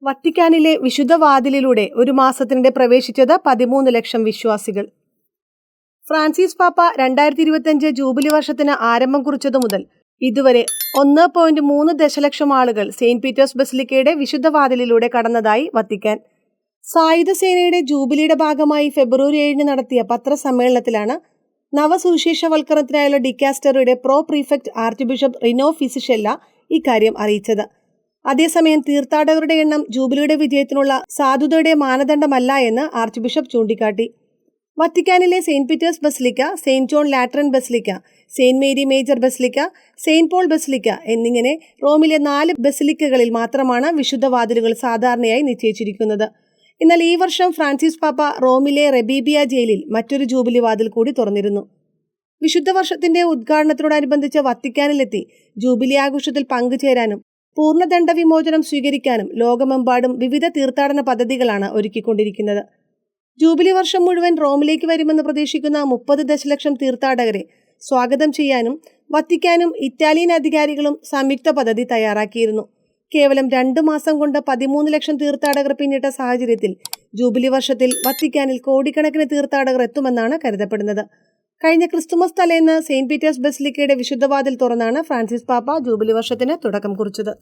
വത്തിക്കാനിലെ വിശുദ്ധ വാതിലിലൂടെ ഒരു മാസത്തിനിടെ പ്രവേശിച്ചത് 13 ലക്ഷം വിശ്വാസികൾ. ഫ്രാൻസിസ് പാപ്പ 2025 ജൂബിലി വർഷത്തിന് ആരംഭം കുറിച്ചതു മുതൽ ഇതുവരെ 1.3 ദശലക്ഷം ആളുകൾ സെയിന്റ് പീറ്റേഴ്സ് ബസിലിക്കയുടെ വിശുദ്ധ വാതിലിലൂടെ കടന്നതായി വത്തിക്കാൻ. സായുധ സേനയുടെ ജൂബിലിയുടെ ഭാഗമായി ഫെബ്രുവരി 7 നടത്തിയ പത്രസമ്മേളനത്തിലാണ് നവസുവിശേഷവൽക്കരണത്തിനായുള്ള ഡിക്കാസ്റ്ററിയുടെ pro prefect archbishop Rino Fisichella ഇക്കാര്യം അറിയിച്ചത്. അതേസമയം തീർത്ഥാടകരുടെ എണ്ണം ജൂബിലിയുടെ വിജയത്തിനുള്ള സാധുതയുടെ മാനദണ്ഡമല്ല എന്ന് ആർച്ച് ബിഷപ്പ് ചൂണ്ടിക്കാട്ടി. വത്തിക്കാനിലെ Saint Peter's Basilica, Saint John Lateran Basilica, Saint Mary Major Basilica, Saint Paul Basilica എന്നിങ്ങനെ റോമിലെ 4 ബസിലിക്കകളിൽ മാത്രമാണ് വിശുദ്ധ വാതിലുകൾ സാധാരണയായി നിശ്ചയിച്ചിരിക്കുന്നത്. എന്നാൽ ഈ വർഷം ഫ്രാൻസിസ് പാപ്പ റോമിലെ റെബീബിയ ജയിലിൽ മറ്റൊരു ജൂബിലി വാതിൽ കൂടി തുറന്നിരുന്നു. വിശുദ്ധ വർഷത്തിന്റെ ഉദ്ഘാടനത്തോടനുബന്ധിച്ച് വത്തിക്കാനിലെത്തി ജൂബിലി ആഘോഷത്തിൽ പങ്കുചേരാനും പൂർണ്ണദണ്ഡ വിമോചനം സ്വീകരിക്കാനും ലോകമെമ്പാടും വിവിധ തീർത്ഥാടന പദ്ധതികളാണ് ഒരുക്കിക്കൊണ്ടിരിക്കുന്നത്. ജൂബിലി വർഷം മുഴുവൻ റോമിലേക്ക് വരുമെന്ന് പ്രതീക്ഷിക്കുന്ന 30 ദശലക്ഷം തീർത്ഥാടകരെ സ്വാഗതം ചെയ്യാനും വത്തിക്കാനും ഇറ്റാലിയൻ അധികാരികളും സംയുക്ത പദ്ധതി തയ്യാറാക്കിയിരുന്നു. കേവലം 2 മാസം കൊണ്ട് 13 ലക്ഷം തീർത്ഥാടകർ പിന്നിട്ട സാഹചര്യത്തിൽ ജൂബിലി വർഷത്തിൽ വത്തിക്കാനിൽ കോടിക്കണക്കിന് തീർത്ഥാടകർ എത്തുമെന്നാണ് കരുതപ്പെടുന്നത്. കഴിഞ്ഞ ക്രിസ്തുമസ് തലേന്ന് സെയിന്റ് പീറ്റേഴ്സ് ബസിലിക്കയുടെ വിശുദ്ധവാതിൽ തുറന്നാണ് ഫ്രാൻസിസ് പാപ്പ ജൂബിലി വർഷത്തിന് തുടക്കം കുറിച്ചത്.